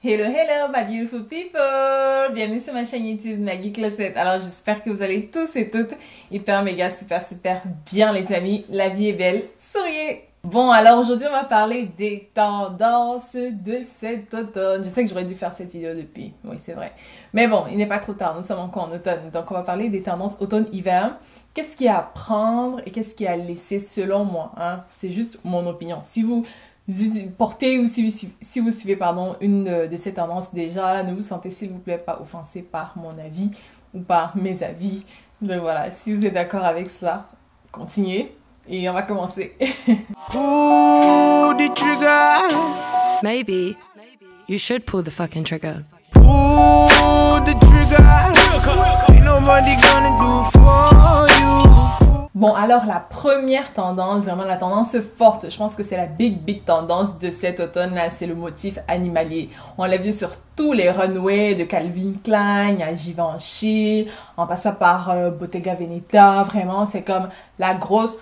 Hello, hello, my beautiful people! Bienvenue sur ma chaîne YouTube Maggie Closet. Alors, j'espère que vous allez tous et toutes hyper, méga, super bien, les amis. La vie est belle. Souriez! Bon, alors aujourd'hui, on va parler des tendances de cet automne. Je sais que j'aurais dû faire cette vidéo depuis. Oui, c'est vrai. Mais bon, il n'est pas trop tard. Nous sommes encore en automne. Donc, on va parler des tendances automne-hiver. Qu'est-ce qu'il y a à prendre et qu'est-ce qu'il y a à laisser selon moi, hein? C'est juste mon opinion. Si vous portez ou si vous suivez pardon, une de ces tendances déjà, ne vous sentez s'il vous plaît pas offensé par mon avis ou par mes avis. Donc voilà, si vous êtes d'accord avec cela, continuez et on va commencer. Pull the trigger. Maybe you should pull the fucking trigger. Pull the trigger. Ain't nobody gonna do for you. Bon, alors la première tendance, vraiment la tendance forte, je pense que c'est la big tendance de cet automne-là, c'est le motif animalier. On l'a vu sur tous les runways de Calvin Klein, à Givenchy, en passant par Bottega Veneta, vraiment c'est comme la grosse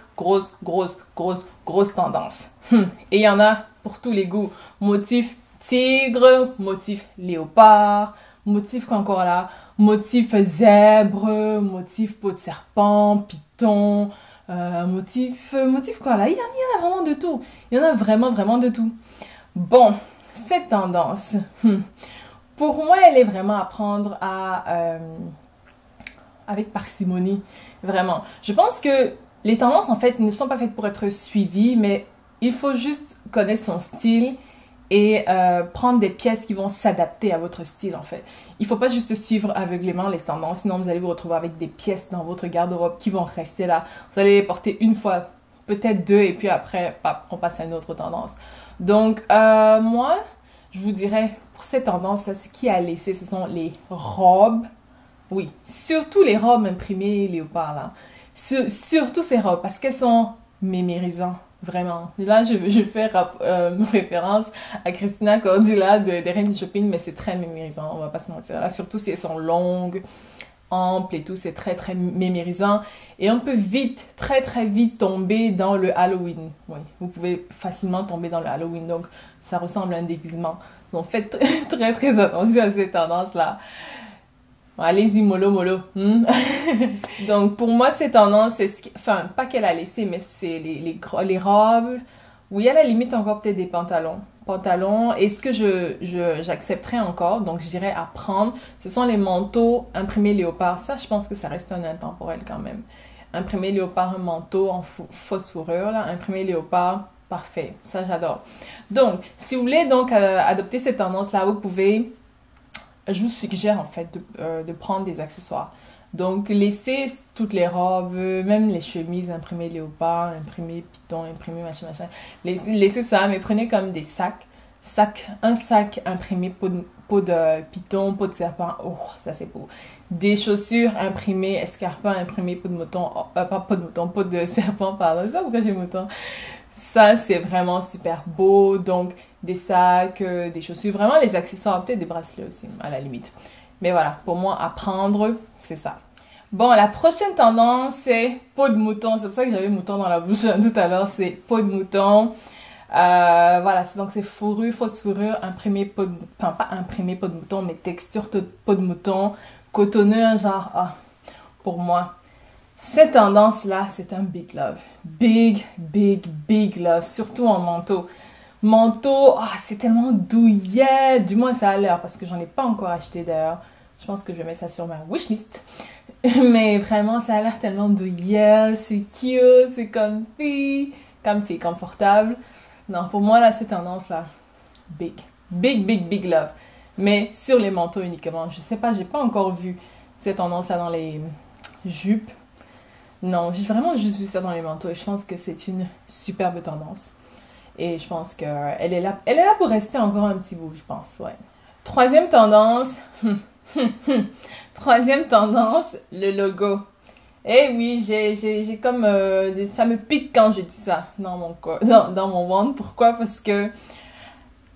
tendance. Et il y en a pour tous les goûts. Motif tigre, motif léopard, motif quoi encore là, motif zèbre, motif peau de serpent, python, motif quoi là, il y en a vraiment de tout. Il y en a vraiment de tout. Bon, cette tendance, pour moi, elle est vraiment à prendre avec parcimonie, vraiment. Je pense que les tendances, en fait, ne sont pas faites pour être suivies, mais il faut juste connaître son style et prendre des pièces qui vont s'adapter à votre style, en fait. Il ne faut pas juste suivre aveuglément les tendances, sinon vous allez vous retrouver avec des pièces dans votre garde-robe qui vont rester là. Vous allez les porter une fois, peut-être deux, et puis après, on passe à une autre tendance. Donc, moi, je vous dirais, pour cette tendance-là, ce qui a laissé, ce sont les robes. Oui, surtout les robes imprimées léopard, là. Surtout ces robes, parce qu'elles sont mémérisantes. Vraiment. Là, je fais référence à Christina Cordula des Reines du Shopping, mais c'est très mémérisant, on va pas se mentir. Là, surtout si elles sont longues, amples et tout, c'est très mémérisant. Et on peut très vite tomber dans le Halloween. Oui, vous pouvez facilement tomber dans le Halloween, donc ça ressemble à un déguisement. Donc faites très attention à ces tendances-là. Allez-y, mollo. Donc, pour moi, ces tendances, c'est enfin, pas qu'elle a laissé, mais c'est les robes. Oui, à la limite, encore peut-être des pantalons. Et ce que j'accepterais encore, donc je dirais à prendre, ce sont les manteaux imprimés léopard. Ça, je pense que ça reste un intemporel quand même. Imprimé léopard, un manteau en fausse fourrure, là. Imprimé léopard, parfait. Ça, j'adore. Donc, si vous voulez donc adopter cette tendance-là, vous pouvez... Je vous suggère en fait de prendre des accessoires. Donc laissez toutes les robes, même les chemises imprimées léopard, imprimées python, imprimées machin. Laissez ça, mais prenez comme des sacs. Un sac imprimé peau de python, peau de serpent. Oh, ça c'est beau. Des chaussures imprimées, escarpins imprimés peau de mouton. Oh, pas peau de mouton, peau de serpent, pardon. C'est ça pourquoi j'ai mouton. Ça, c'est vraiment super beau. Donc, des sacs, des chaussures, vraiment les accessoires, peut-être des bracelets aussi, à la limite. Mais voilà, pour moi, à prendre, c'est ça. Bon, la prochaine tendance, c'est peau de mouton. C'est pour ça que j'avais mouton dans la bouche tout à l'heure. C'est peau de mouton. Voilà, donc c'est fourrure, fausse fourrure, imprimée peau de... Enfin, pas imprimée peau de mouton, mais texture peau de mouton. Cotonneux, genre, pour moi. Cette tendance-là, c'est un big love. Big love. Surtout en manteau. Manteau, c'est tellement douillet. Du moins, ça a l'air, parce que j'en ai pas encore acheté d'ailleurs. Je pense que je vais mettre ça sur ma wishlist. Mais vraiment, ça a l'air tellement douillet. C'est cute, c'est comfy, confortable. Non, pour moi, là, cette tendance-là, big love. Mais sur les manteaux uniquement. Je sais pas, j'ai pas encore vu cette tendance-là dans les jupes. Non, j'ai vraiment juste vu ça dans les manteaux et je pense que c'est une superbe tendance. Et je pense qu'elle est là pour rester encore un petit bout, je pense, ouais. Troisième tendance, le logo. Eh oui, j'ai comme, ça me pique quand je dis ça dans mon ventre. Pourquoi? Parce que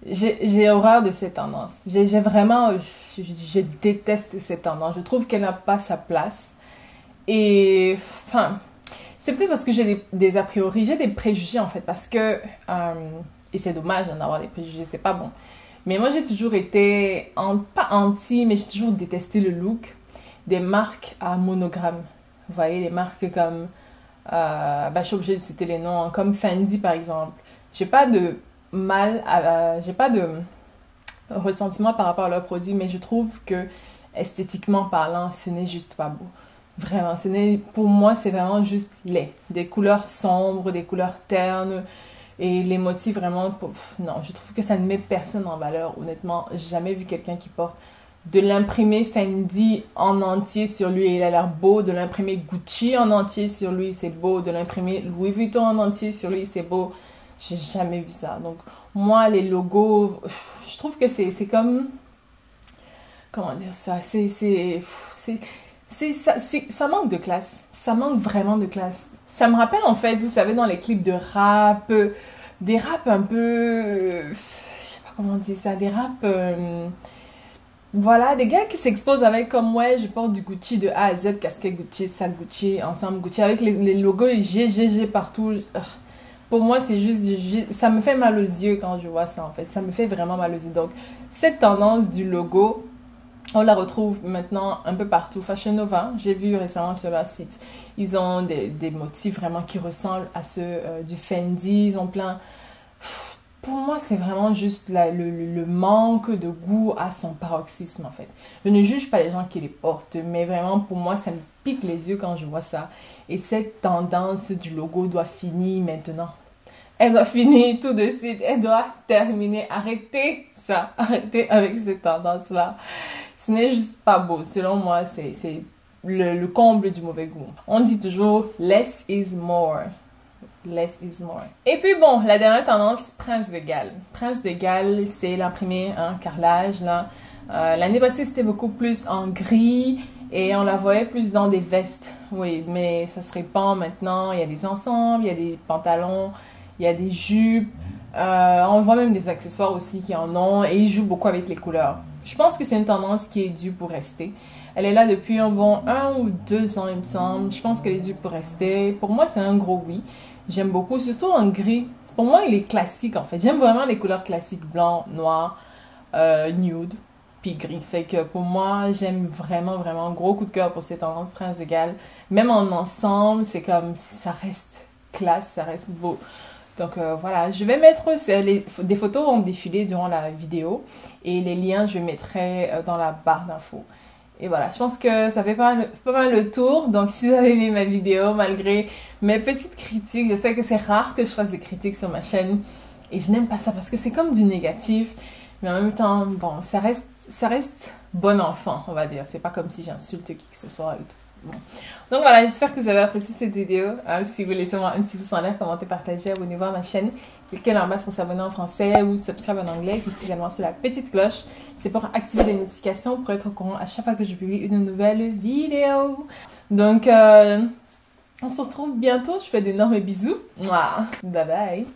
j'ai horreur de cette tendance. Je déteste cette tendance. Je trouve qu'elle n'a pas sa place. Et, enfin, c'est peut-être parce que j'ai des a priori, j'ai des préjugés en fait, parce que, et c'est dommage d'avoir des préjugés, c'est pas bon. Mais moi, j'ai toujours été, pas anti, mais j'ai toujours détesté le look des marques à monogramme. Vous voyez, les marques comme, je suis obligée de citer les noms, comme Fendi par exemple. J'ai pas de j'ai pas de ressentiment par rapport à leurs produits, mais je trouve que esthétiquement parlant, ce n'est juste pas beau. Vraiment, pour moi, c'est vraiment juste laid. Des couleurs sombres, des couleurs ternes et les motifs vraiment... Non, je trouve que ça ne met personne en valeur. Honnêtement, j'ai jamais vu quelqu'un qui porte de l'imprimé Fendi en entier sur lui et il a l'air beau, de l'imprimer Gucci en entier sur lui, c'est beau, de l'imprimer Louis Vuitton en entier sur lui, c'est beau. J'ai jamais vu ça. Donc, moi, les logos, je trouve que c'est comme... Comment dire ça? Ça manque de classe. Ça manque vraiment de classe. Ça me rappelle en fait, vous savez, dans les clips de rap, des raps un peu... je sais pas comment dire ça, des raps... voilà, des gars qui s'exposent avec comme, ouais, je porte du Gucci de A à Z, casquette Gucci, sac Gucci, ensemble Gucci, avec les logos GGG partout. Pour moi, c'est juste... ça me fait mal aux yeux quand je vois ça, en fait. Ça me fait vraiment mal aux yeux. Donc, cette tendance du logo... on la retrouve maintenant un peu partout. Fashion Nova, j'ai vu récemment sur leur site. Ils ont des motifs vraiment qui ressemblent à ceux du Fendi. Ils ont plein... Pour moi, c'est vraiment juste le manque de goût à son paroxysme, en fait. Je ne juge pas les gens qui les portent, mais vraiment, pour moi, ça me pique les yeux quand je vois ça. Et cette tendance du logo doit finir maintenant. Elle doit finir tout de suite. Elle doit terminer. Arrêtez ça. Arrêtez avec cette tendance-là. Ce n'est juste pas beau. Selon moi, c'est le comble du mauvais goût. On dit toujours « less is more ». Less is more. Et puis bon, la dernière tendance, Prince de Galles. Prince de Galles, c'est l'imprimé, carrelage, là. L'année passée, c'était beaucoup plus en gris et on la voyait plus dans des vestes. Oui, mais ça se répand maintenant. Il y a des ensembles, il y a des pantalons, il y a des jupes. On voit même des accessoires aussi qui en ont et ils jouent beaucoup avec les couleurs. Je pense que c'est une tendance qui est due pour rester. Elle est là depuis un bon 1 ou 2 ans, il me semble. Je pense qu'elle est due pour rester. Pour moi, c'est un gros oui. J'aime beaucoup, surtout en gris. Pour moi, il est classique, en fait. J'aime vraiment les couleurs classiques, blanc, noir, nude, puis gris. Fait que pour moi, j'aime vraiment, vraiment, gros coup de cœur pour cette tendance Prince de Galles. Même en ensemble, c'est comme, ça reste classe, ça reste beau. Donc voilà, je vais mettre, des photos vont défiler durant la vidéo et les liens je mettrai dans la barre d'infos. Et voilà, je pense que ça fait pas mal le tour. Donc si vous avez aimé ma vidéo, malgré mes petites critiques, je sais que c'est rare que je fasse des critiques sur ma chaîne et je n'aime pas ça parce que c'est comme du négatif. Mais en même temps, bon, ça reste bon enfant, on va dire. C'est pas comme si j'insulte qui que ce soit. Bon. Donc voilà, j'espère que vous avez apprécié cette vidéo. Si vous laissez moi un petit pouce en l'air, commentez, partagez, abonnez-vous à ma chaîne. Cliquez en bas sur s'abonner en français ou subscribe en anglais. Cliquez également sur la petite cloche. C'est pour activer les notifications pour être au courant à chaque fois que je publie une nouvelle vidéo. Donc, on se retrouve bientôt. Je fais d'énormes bisous. Bye bye.